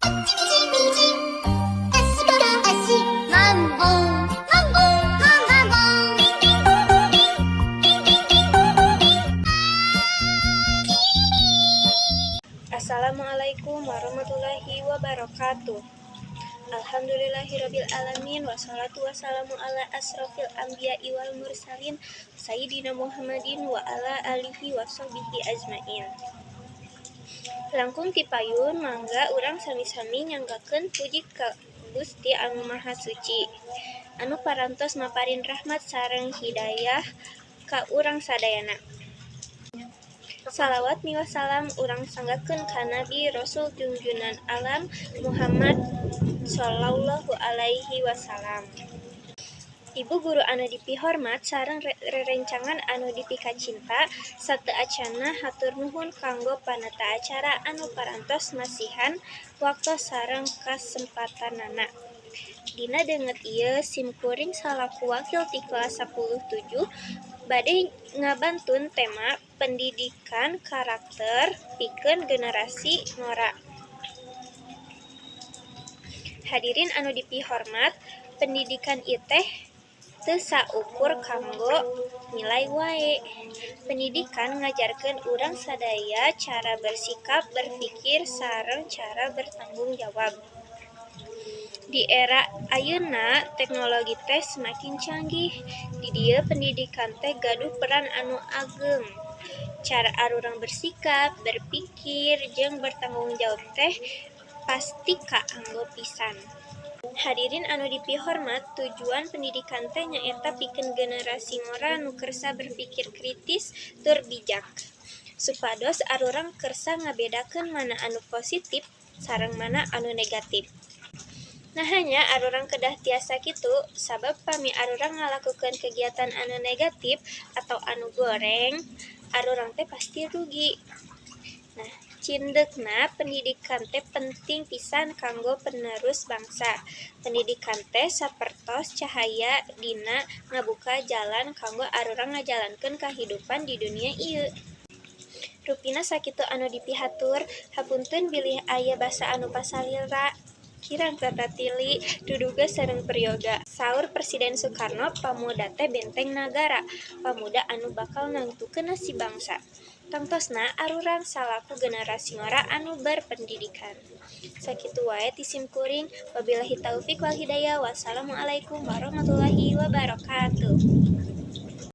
Assalamualaikum warahmatullahi wabarakatuh. Alhamdulillahirabbil alamin wassalatu wassalamu ala asrofil anbiya'i wal mursalin sayyidina Muhammadin wa ala alihi washabihi ajmain. Langkung ti payun mangga urang sami-sami nyanggakeun puji ka Gusti anu Maha Suci anu parantos maparin rahmat sareng hidayah ka urang sadayana. Salawat miwah salam urang sanggakeun ka Nabi Rasul junjunan alam Muhammad sallallahu alaihi wasallam. Ibu guru anu dipihormat sareng rerencangan anu dipikacinta sateu acanna hatur nuhun kanggo panata acara anu parantos masihan waktos sareng kasempatanana. Dina deungeut ieu simkuring salaku wakil ti kelas 10-7 bade ngabantun tema pendidikan karakter pikeun generasi ngora. Hadirin anu dipihormat, pendidikan ieu teh teu saukur kanggo nilai wae. Pendidikan ngajarkeun urang sadaya cara bersikap, berpikir, sareng cara bertanggung jawab. Di era ayeuna teknologi teh semakin canggih. Di dieu pendidikan teh gaduh peran anu ageum. Cara arurang bersikap, berpikir, jeung bertanggung jawab teh pasti kaanggo pisan. Hadirin anu dipihormat, tujuan pendidikan teh nyaeta pikeun generasi ngora nu kersa berpikir kritis tur bijak. Supados arurang kersa ngabedakeun mana anu positif sareng mana anu negatif. Nahanya arurang kedah tiasa kitu sabab pami arurang ngalakukeun kegiatan anu negatif atau anu goreng, arurang teh pasti rugi. Nah, cindeukna pendidikan teh penting pisan kanggo penerus bangsa. Pendidikan teh sapertos cahaya dina ngabuka jalan kanggo arurang ngajalankeun kahidupan di dunia ieu. Rupina sakitu anu dipihatur, hapunten bilih aya basa anu pasalira. Kirang tata tili, duduga sareng peryoga. Saur Presiden Soekarno, pamuda teh benteng nagara, pamuda anu bakal nangtukeun nasib bangsa. Tangtosna arurang salaku generasi ngora anu berpendidikan. Sakitu wae ti simkuring, wabillahi taufik wal hidayah. Wassalamualaikum warahmatullahi wabarakatuh.